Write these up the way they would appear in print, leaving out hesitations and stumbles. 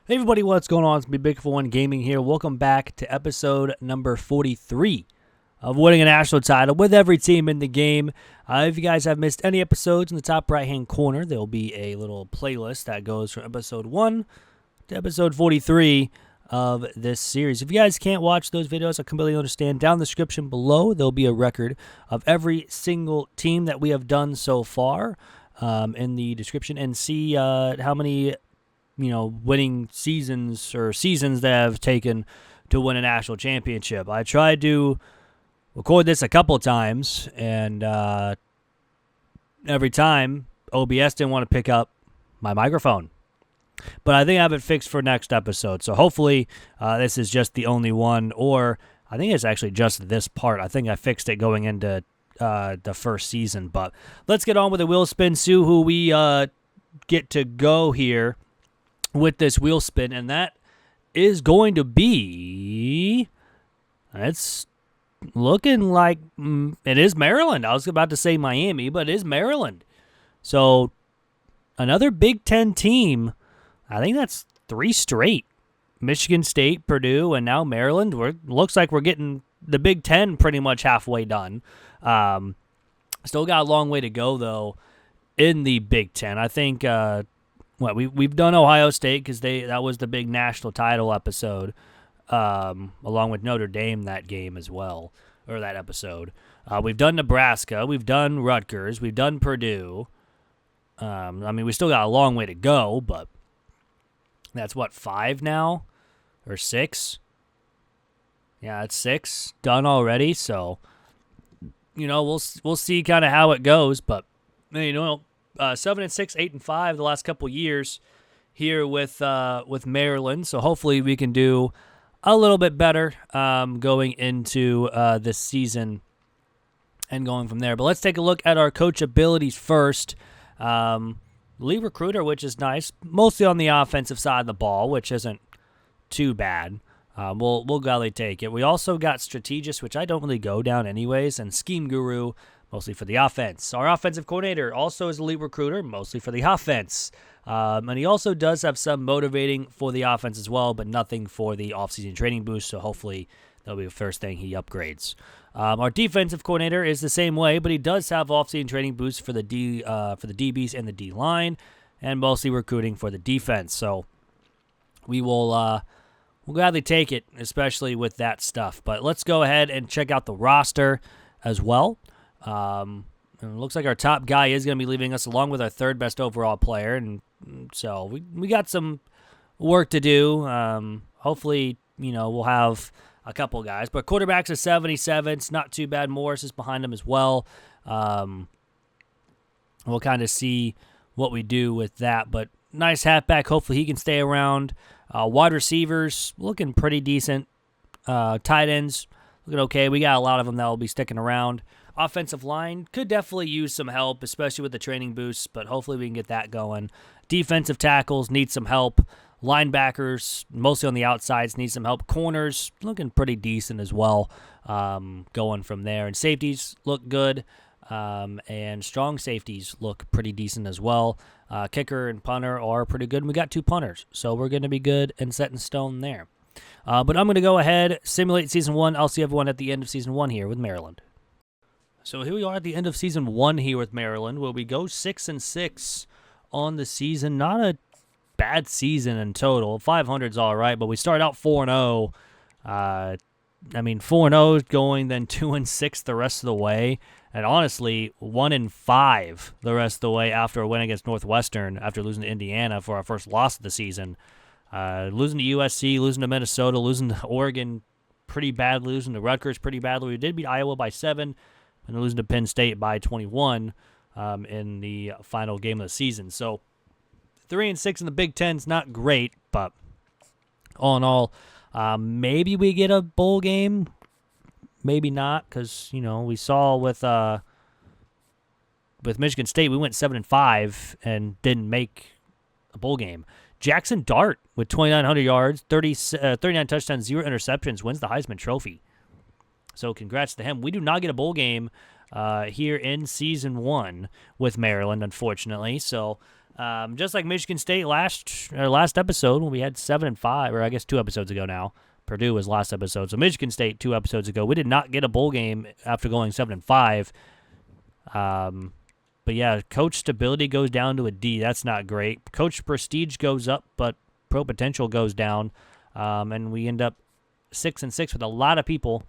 Hey everybody, what's going on? It's me, Big for One Gaming here. Welcome back to episode number 43 of Winning a National Title with every team in the game. If you guys have missed any episodes, in the top right-hand corner, there will be a little playlist that goes from episode 1 to episode 43 of this series. If you guys can't watch those videos, I completely understand. Down in the description below, there'll be a record of every single team that we have done so far in the description, and see how many winning seasons or seasons that have taken to win a national championship. I tried to record this a couple times, and every time OBS didn't want to pick up my microphone. But I think I have it fixed for next episode. So hopefully this is just the only one, or I think it's actually just this part. I think I fixed it going into the first season. But let's get on with the wheel spin. Sue, who we get to go here with this wheel spin, and that is going to be, it's looking like it is Maryland. I was about to say Miami, but it is Maryland. So another Big Ten team. I think that's 3 straight. Michigan State, Purdue, and now Maryland. Looks like we're getting the Big Ten pretty much halfway done. Still got a long way to go, though, in the Big Ten. I think we've done Ohio State because that was the big national title episode, along with Notre Dame that game as well, or that episode. We've done Nebraska. We've done Rutgers. We've done Purdue. We still got a long way to go, but that's 5 now, or 6. Yeah, it's 6 done already. So, we'll see kind of how it goes. But 7-6, 8-5 the last couple years here with Maryland. So hopefully we can do a little bit better going into this season and going from there. But let's take a look at our coach abilities first. Lead recruiter, which is nice, mostly on the offensive side of the ball, which isn't too bad. We'll gladly take it. We also got strategist, which I don't really go down anyways, and scheme guru, mostly for the offense. Our offensive coordinator also is a lead recruiter, mostly for the offense. And he also does have some motivating for the offense as well, but nothing for the offseason training boost, so hopefully that'll be the first thing he upgrades. Our defensive coordinator is the same way, but he does have offseason training boosts for the DBs and the D line, and mostly recruiting for the defense. So we'll gladly take it, especially with that stuff. But let's go ahead and check out the roster as well. And it looks like our top guy is going to be leaving us, along with our third best overall player, and so we got some work to do. Hopefully, we'll have a couple guys, but quarterbacks are 77. It's not too bad. Morris is behind him as well. We'll kind of see what we do with that, but nice halfback. Hopefully he can stay around. Wide receivers looking pretty decent. Tight ends looking okay. We got a lot of them that will be sticking around. Offensive line could definitely use some help, especially with the training boosts, but hopefully we can get that going. Defensive tackles need some help. Linebackers, mostly on the outsides, need some help. Corners, looking pretty decent as well, going from there. And safeties look good, and strong safeties look pretty decent as well. Kicker and punter are pretty good, and we got 2 punters, so we're going to be good and set in stone there. But I'm going to go ahead, simulate Season 1. I'll see everyone at the end of Season 1 here with Maryland. So here we are at the end of Season 1 here with Maryland, where we go 6-6 on the season. Not a bad season in total. 500's all right, but we started out 4-0. 4-0 going, then 2-6 the rest of the way, and honestly 1-5 the rest of the way after a win against Northwestern, after losing to Indiana for our first loss of the season. Losing to USC, losing to Minnesota, losing to Oregon pretty badly, losing to Rutgers pretty badly. We did beat Iowa by 7, and losing to Penn State by 21 in the final game of the season. So 3-6 in the Big Ten is not great, but all in all, maybe we get a bowl game, maybe not, because we saw with Michigan State we went 7-5 and didn't make a bowl game. Jackson Dart with 2,900 yards, 39 touchdowns, 0 interceptions, wins the Heisman Trophy. So congrats to him. We do not get a bowl game here in Season 1 with Maryland, unfortunately. So Just like Michigan State last episode when we had 7-5, or I guess 2 episodes ago now. Purdue was last episode. So Michigan State 2 episodes ago, we did not get a bowl game after going 7-5. But yeah, coach stability goes down to a D. That's not great. Coach prestige goes up, but pro potential goes down. And we end up 6-6 with a lot of people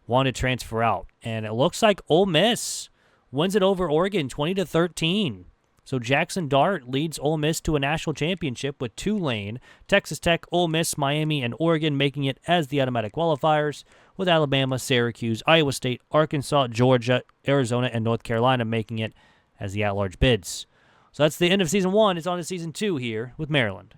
wanting to transfer out. And it looks like Ole Miss wins it over Oregon 20-13. So Jackson Dart leads Ole Miss to a national championship with Tulane, Texas Tech, Ole Miss, Miami, and Oregon making it as the automatic qualifiers, with Alabama, Syracuse, Iowa State, Arkansas, Georgia, Arizona, and North Carolina making it as the at-large bids. So that's the end of Season 1. It's on to Season 2 here with Maryland.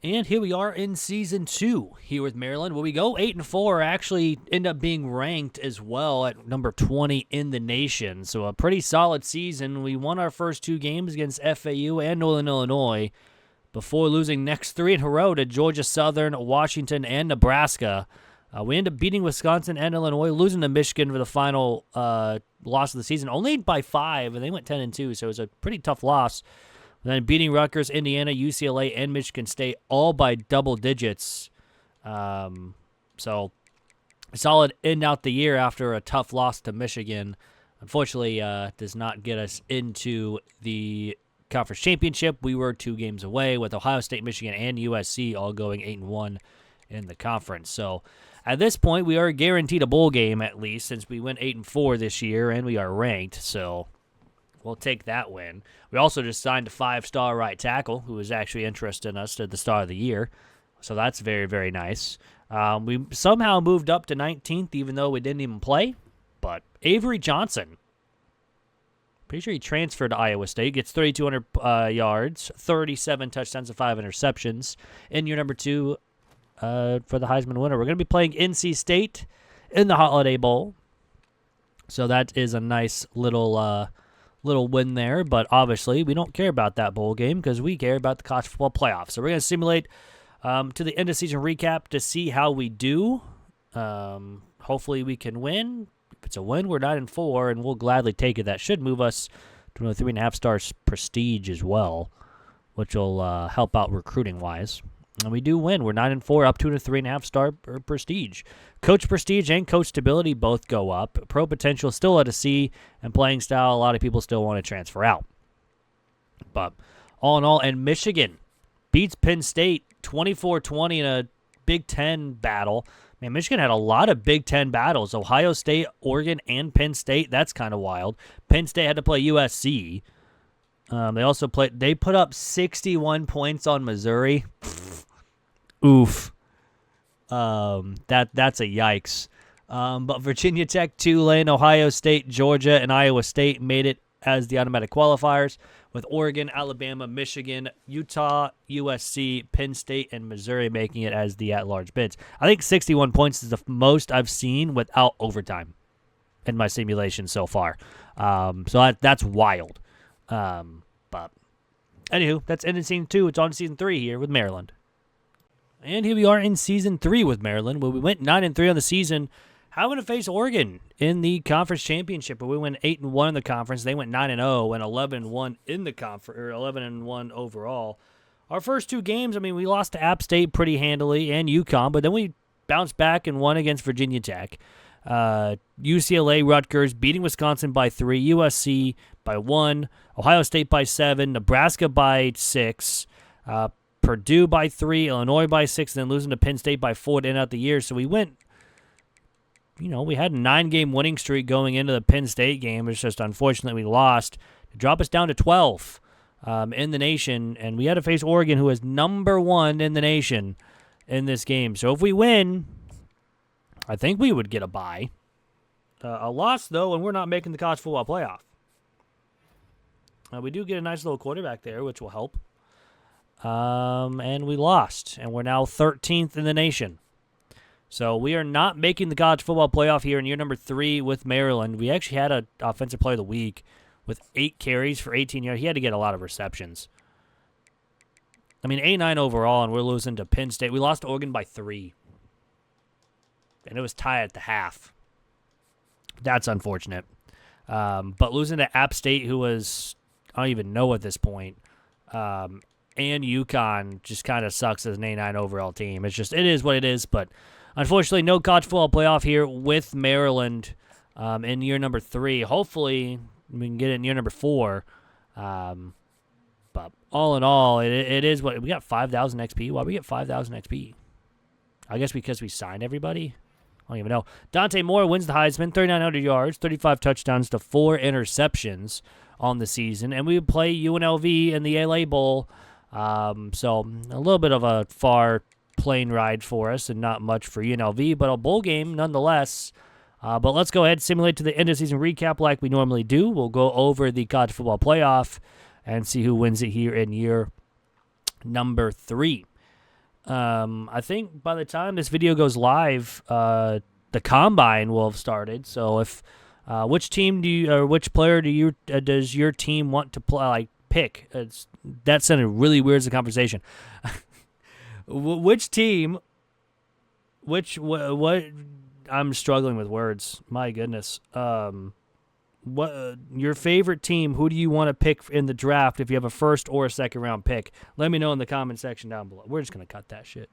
And here we are in Season 2 here with Maryland, where we go 8-4, actually end up being ranked as well at number 20 in the nation. So a pretty solid season. We won our first 2 games against FAU and Northern Illinois before losing next 3 in a row to Georgia Southern, Washington, and Nebraska. We ended up beating Wisconsin and Illinois, losing to Michigan for the final loss of the season, only by 5, and they went 10-2, so it was a pretty tough loss. And then beating Rutgers, Indiana, UCLA, and Michigan State, all by double digits. So a solid end out the year after a tough loss to Michigan. Unfortunately, does not get us into the conference championship. We were 2 games away with Ohio State, Michigan, and USC all going 8-1 in the conference. So at this point, we are guaranteed a bowl game at least, since we went 8-4 this year and we are ranked. So we'll take that win. We also just signed a 5-star right tackle who was actually interested in us at the start of the year. So that's very, very nice. We somehow moved up to 19th even though we didn't even play. But Avery Johnson, pretty sure he transferred to Iowa State, gets 3,200 yards, 37 touchdowns and 5 interceptions. In year number 2 for the Heisman winner. We're going to be playing NC State in the Holiday Bowl. So that is a nice little win there, but obviously we don't care about that bowl game because we care about the college football playoff. So we're going to simulate to the end of season recap to see how we do. Hopefully we can win. If it's a win, we're 9-4, and we'll gladly take it. That should move us to a 3.5 stars prestige as well, which will help out recruiting-wise. And we do win. We're 9-4, up to a 3.5 star prestige. Coach prestige and coach stability both go up. Pro potential still at a C, and playing style, a lot of people still want to transfer out. But all in all, and Michigan beats Penn State 24-20 in a Big Ten battle. Man, Michigan had a lot of Big Ten battles. Ohio State, Oregon, and Penn State. That's kind of wild. Penn State had to play USC. They put up 61 points on Missouri. Oof. That's a yikes. But Virginia Tech, Tulane, Ohio State, Georgia, and Iowa State made it as the automatic qualifiers, with Oregon, Alabama, Michigan, Utah, USC, Penn State, and Missouri making it as the at-large bids. I think 61 points is the most I've seen without overtime in my simulation so far. So that's wild. But anywho, that's ending season 2. It's on to season 3 here with Maryland. And here we are in Season 3 with Maryland, where we went 9-3 on the season, having to face Oregon in the conference championship, where we went 8-1 in the conference. They went 9-0 and 11-1 in the conference, or 11-1 overall. Our first 2 games, we lost to App State pretty handily and Uconn, but then we bounced back and won against Virginia Tech. UCLA, Rutgers, beating Wisconsin by 3, USC by 1, Ohio State by 7, Nebraska by 6, Purdue by 3, Illinois by 6, and then losing to Penn State by 4 to end out the year. So we went, we had a 9-game winning streak going into the Penn State game. It's just unfortunate we lost to drop us down to 12 in the nation, and we had to face Oregon, who is number 1 in the nation in this game. So if we win, I think we would get a bye. A loss, though, and we're not making the college football playoff. We do get a nice little quarterback there, which will help. And we lost, and we're now 13th in the nation. So we are not making the college football playoff here in year number 3 with Maryland. We actually had an offensive player of the week with 8 carries for 18 yards. He had to get a lot of receptions. 8-9 overall, and we're losing to Penn State. We lost to Oregon by 3. And it was tied at the half. That's unfortunate. But losing to App State, who was I don't even know at this point. And Uconn just kind of sucks as an A9 overall team. It is what it is. But unfortunately, no college football playoff here with Maryland in year number 3. Hopefully, we can get it in year number 4. But all in all, it is what we got. 5,000 XP. Why we get 5,000 XP? I guess because we signed everybody. I don't even know. Dante Moore wins the Heisman, 3,900 yards, 35 touchdowns to 4 interceptions on the season. And we play UNLV in the LA Bowl. So a little bit of a far plane ride for us and not much for UNLV, but a bowl game nonetheless. But let's go ahead and simulate to the end of season recap like we normally do. We'll go over the college football playoff and see who wins it here in year number 3. I think by the time this video goes live, the combine will have started. So if which player does your team want to play? Pick? That sounded really weird as a conversation. Which team? What? I'm struggling with words. My goodness. What your favorite team? Who do you want to pick in the draft if you have a first or a second round pick? Let me know in the comment section down below. We're just gonna cut that shit.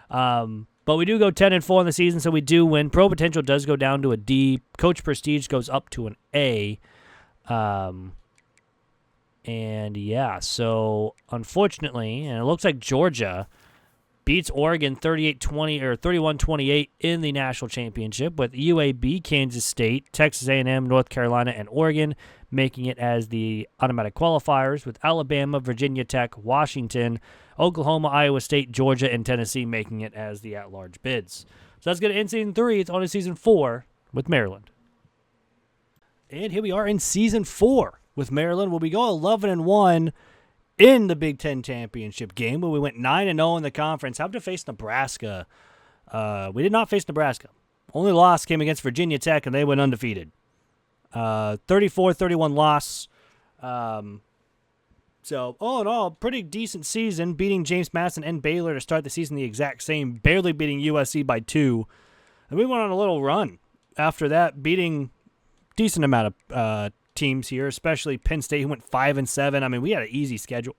But we do go 10-4 in the season, so we do win. Pro potential does go down to a D. Coach prestige goes up to an A. And yeah, so unfortunately, and it looks like Georgia beats Oregon 38-20 or 31-28 in the national championship, with UAB, Kansas State, Texas A&M, North Carolina, and Oregon making it as the automatic qualifiers, with Alabama, Virginia Tech, Washington, Oklahoma, Iowa State, Georgia, and Tennessee making it as the at-large bids. So that's going to end season 3. It's on to season 4 with Maryland. And here we are in season 4 with Maryland, where we go 11-1 in the Big Ten championship game, where we went 9-0 in the conference. Have to face Nebraska. We did not face Nebraska. Only loss came against Virginia Tech, and they went undefeated. 34-31 loss. So, all in all, pretty decent season, beating James Madison and Baylor to start the season the exact same, barely beating USC by 2. And we went on a little run after that, beating decent amount of teams here, especially Penn State, who went 5-7. I mean, we had an easy schedule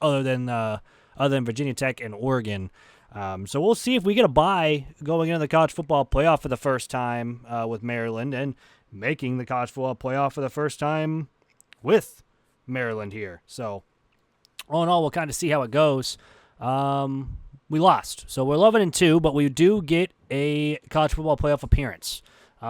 other than Virginia Tech and Oregon. So we'll see if we get a bye going into the college football playoff for the first time with Maryland, and making the college football playoff for the first time with Maryland here. So all in all, we'll kind of see how it goes. We lost, so we're 11-2, but we do get a college football playoff appearance,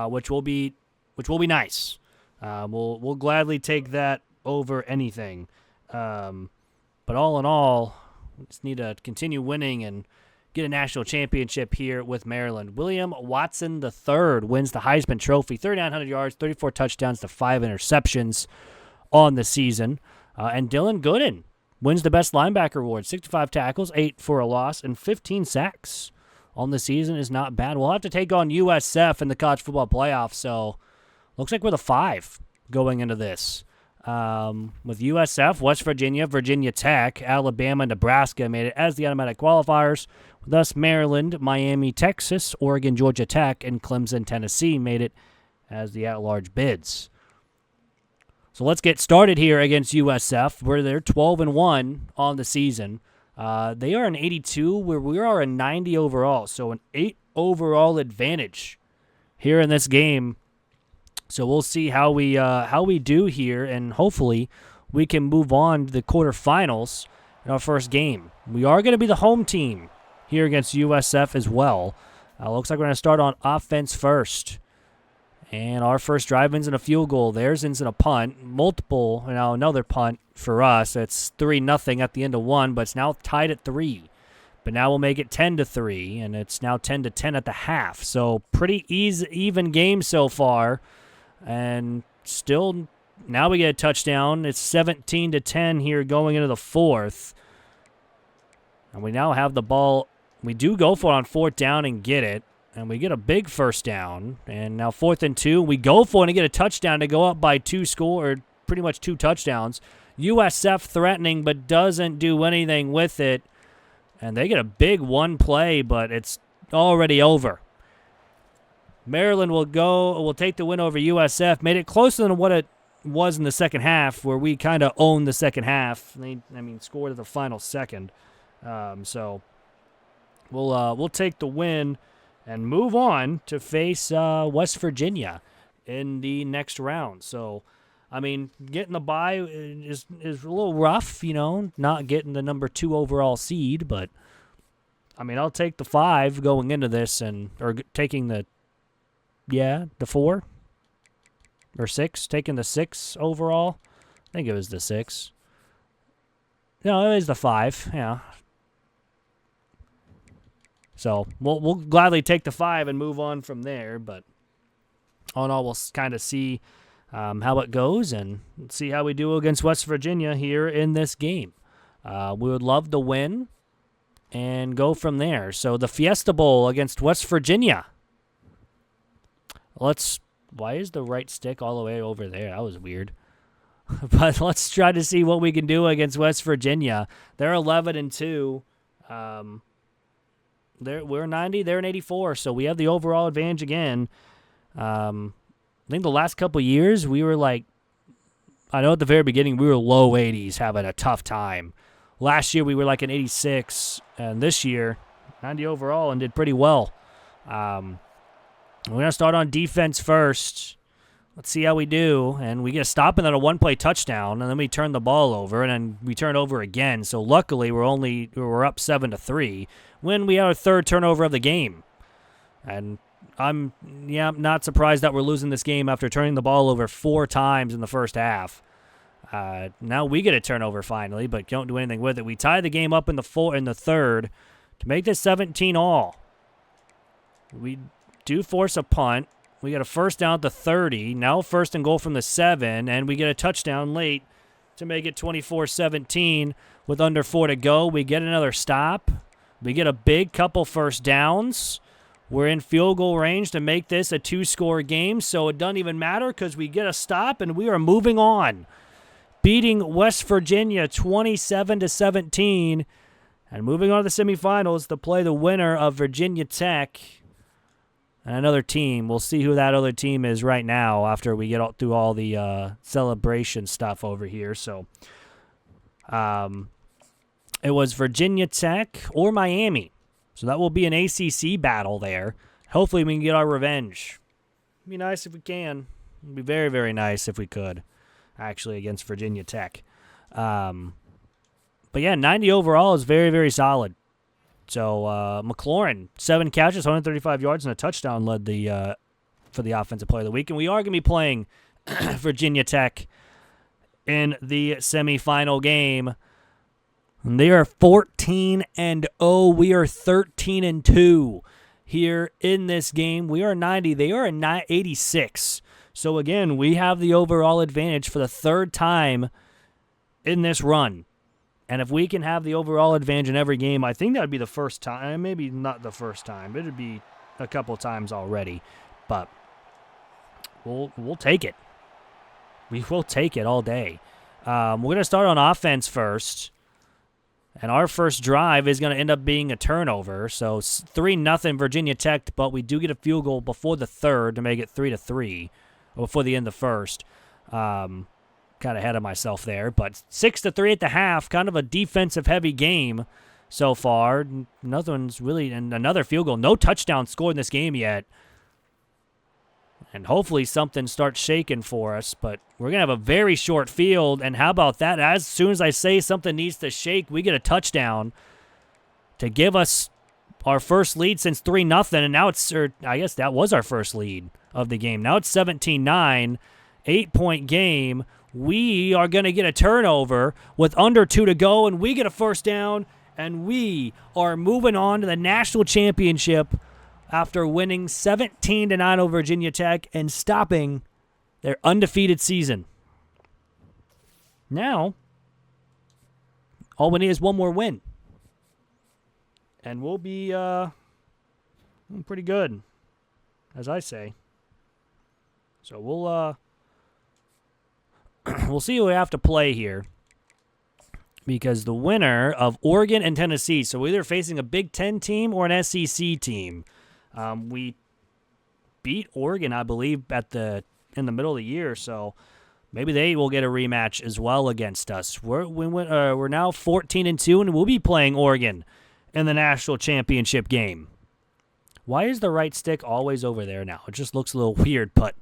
which will be nice. We'll gladly take that over anything. But all in all, we just need to continue winning and get a national championship here with Maryland. William Watson III wins the Heisman Trophy, 3,900 yards, 34 touchdowns to 5 interceptions on the season. And Dylan Gooden wins the Best Linebacker Award, 65 tackles, 8 for a loss, and 15 sacks on the season is not bad. We'll have to take on USF in the college football playoff, so looks like we're the 5 going into this. With USF, West Virginia, Virginia Tech, Alabama, Nebraska made it as the automatic qualifiers. Thus, Maryland, Miami, Texas, Oregon, Georgia Tech, and Clemson, Tennessee made it as the at-large bids. So let's get started here against USF, where they're 12-1 on the season. They are an 82, where we are a 90 overall, so an 8 overall advantage here in this game. So we'll see how we do here, and hopefully we can move on to the quarterfinals in our first game. We are going to be the home team here against USF as well. Looks like we're going to start on offense first. And our first drive ends in a field goal. Theirs ends in a punt. Another punt for us. It's 3-0 at the end of 1, but it's now tied at 3. But now we'll make it 10-3, and it's now 10-10 at the half. So pretty even game so far. And still, now we get a touchdown. It's 17-10 here going into the 4th. And we now have the ball. We do go for it on 4th down and get it. And we get a big first down. And now 4th and 2. We go for it and get a touchdown to go up by 2 pretty much 2 touchdowns. USF threatening, but doesn't do anything with it. And they get a big one play, but it's already over. Maryland will take the win over USF. Made it closer than what it was in the second half, where we kind of owned the second half. Scored at the final second. So we'll take the win and move on to face West Virginia in the next round. So, getting the bye is a little rough, not getting the number 2 overall seed, but I'll take the 5 going into this, or taking the 4 or 6, taking the 6 overall. I think it was the 6. No, it was the 5. Yeah. So we'll gladly take the 5 and move on from there. But all in all, we'll kind of see how it goes and see how we do against West Virginia here in this game. We would love to win and go from there. So the Fiesta Bowl against West Virginia. Why is the right stick all the way over there? That was weird. But let's try to see what we can do against West Virginia. They're 11-2. We're 90. They're an 84. So we have the overall advantage again. I think the last couple years we were I know at the very beginning we were low 80s, having a tough time. Last year we were like an 86, and this year 90 overall and did pretty well. We're going to start on defense first. Let's see how we do. And we get a stop and then a one-play touchdown, and then we turn the ball over, and then we turn over again. So luckily we're up 7-3 when we had our third turnover of the game. And I'm not surprised that we're losing this game after turning the ball over 4 times in the first half. Now we get a turnover finally, but don't do anything with it. We tie the game up in the third to make this 17-all. We do force a punt. We get a first down at the 30. Now first and goal from the 7, and we get a touchdown late to make it 24-17 with under 4 to go. We get another stop. We get a big couple first downs. We're in field goal range to make this a 2-score game, so it doesn't even matter because we get a stop and we are moving on. Beating West Virginia 27-17 and moving on to the semifinals to play the winner of Virginia Tech and another team. We'll see who that other team is right now after we get through all the celebration stuff over here. So it was Virginia Tech or Miami. So that will be an ACC battle there. Hopefully we can get our revenge. It'd be nice if we can. It'd be very, very nice if we could, actually, against Virginia Tech. But yeah, 90 overall is very, very solid. So McLaurin, 7 catches, 135 yards, and a touchdown led for the Offensive Player of the Week. And we are going to be playing Virginia Tech in the semifinal game. And they are 14-0. We are 13-2 here in this game. We are 90. They are 86. So again, we have the overall advantage for the third time in this run. And if we can have the overall advantage in every game, I think that would be the first time. Maybe not the first time. It would be a couple times already. But we'll take it. We will take it all day. We're going to start on offense first. And our first drive is going to end up being a turnover. So 3-0 Virginia Tech, but we do get a field goal before the third to make it 3-3, or before the end of the first. Kind of ahead of myself there, but 6-3 at the half. Kind of a defensive-heavy game so far. Nothing's really, and another field goal. No touchdown scored in this game yet. And hopefully something starts shaking for us, but we're going to have a very short field, and how about that? As soon as I say something needs to shake, we get a touchdown to give us our first lead since 3-0, and now I guess that was our first lead of the game. Now it's 17-9, 8-point game. We are going to get a turnover with under 2 to go, and we get a first down, and we are moving on to the national championship after winning 17-9 over Virginia Tech and stopping their undefeated season. Now, all we need is one more win. And we'll be pretty good, as I say. So we'll see who we have to play here. Because the winner of Oregon and Tennessee, so we're either facing a Big Ten team or an SEC team. We beat Oregon, I believe, in the middle of the year, so Maybe they will get a rematch as well against us. We're now 14-2, and we'll be playing Oregon in the national championship game. Why is the right stick always over there now? It just looks a little weird, but...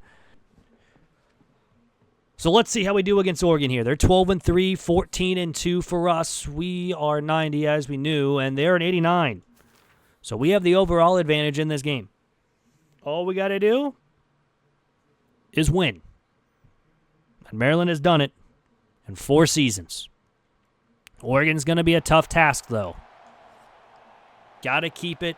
So let's see how we do against Oregon here. They're 12-3, 14-2 for us. We are 90, as we knew, and they're at 89. So we have the overall advantage in this game. All we got to do is win. And Maryland has done it in 4 seasons. Oregon's going to be a tough task, though. Got to keep it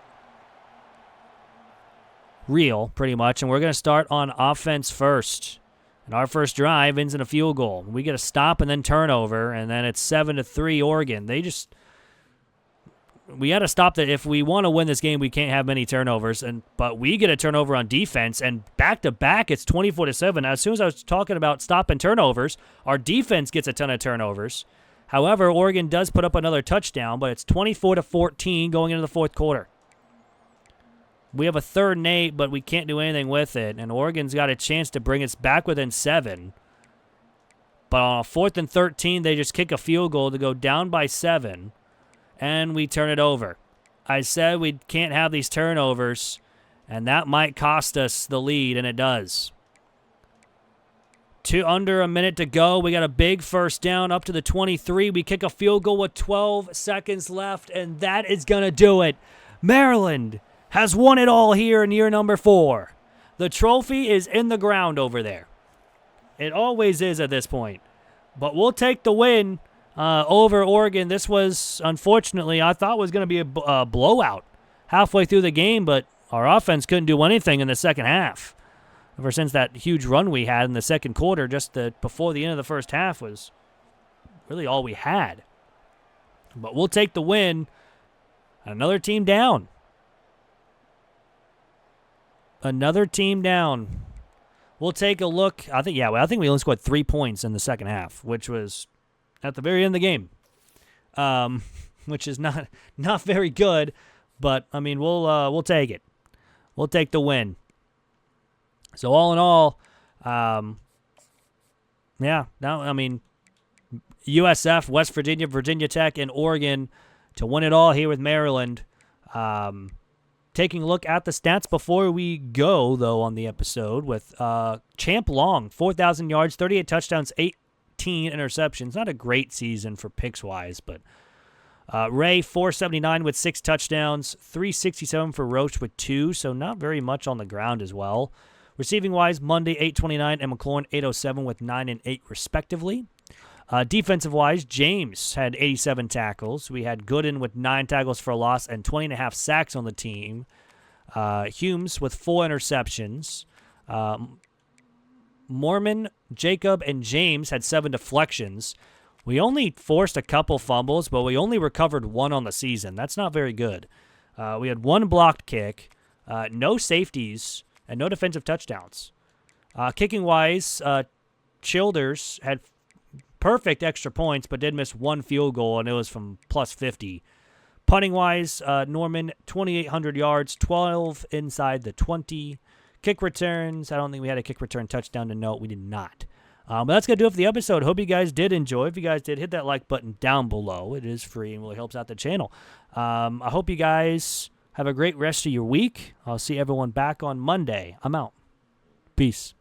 real, pretty much. And we're going to start on offense first. And our first drive ends in a field goal. We get a stop and then turnover, and then it's 7-3 Oregon. We got to stop that. If we want to win this game, we can't have many turnovers. But we get a turnover on defense, and back-to-back, it's 24-7. Now, as soon as I was talking about stopping turnovers, our defense gets a ton of turnovers. However, Oregon does put up another touchdown, but it's 24-14 going into the fourth quarter. We have a 3rd and 8, but we can't do anything with it, and Oregon's got a chance to bring us back within 7. But on a 4th and 13, they just kick a field goal to go down by 7. And we turn it over. I said we can't have these turnovers, and that might cost us the lead, and it does. Under a minute to go. We got a big first down up to the 23. We kick a field goal with 12 seconds left, and that is going to do it. Maryland has won it all here in year number 4. The trophy is in the ground over there. It always is at this point. But we'll take the win. Over Oregon. This was, unfortunately, I thought was going to be a blowout halfway through the game, but our offense couldn't do anything in the second half. Ever since that huge run we had in the second quarter, just before the end of the first half was really all we had. But we'll take the win. Another team down. Another team down. We'll take a look. I think we only scored 3 points in the second half, which was at the very end of the game, which is not very good, but I mean we'll take it. We'll take the win. So all in all, USF, West Virginia, Virginia Tech, and Oregon to win it all here with Maryland. Taking a look at the stats before we go though on the episode with Champ Long, 4,000 yards, 38 touchdowns, 18 interceptions. Not a great season for picks-wise, but Ray, 479 with 6 touchdowns, 367 for Roach with 2, so not very much on the ground as well. Receiving-wise, Monday, 829, and McLaurin, 807 with 9 and 8 respectively. Defensive-wise, James had 87 tackles. We had Gooden with 9 tackles for a loss and 20.5 sacks on the team. Humes with 4 interceptions. Mormon, Jacob, and James had 7 deflections. We only forced a couple fumbles, but we only recovered 1 on the season. That's not very good. We had 1 blocked kick, no safeties, and no defensive touchdowns. Kicking-wise, Childers had perfect extra points, but did miss 1 field goal, and it was from plus 50. Punting-wise, Norman, 2,800 yards, 12 inside the 20. Kick returns, I don't think we had a kick return touchdown to note. We did not. But that's going to do it for the episode. Hope you guys did enjoy. If you guys did, hit that like button down below. It is free and really helps out the channel. I hope you guys have a great rest of your week. I'll see everyone back on Monday. I'm out. Peace.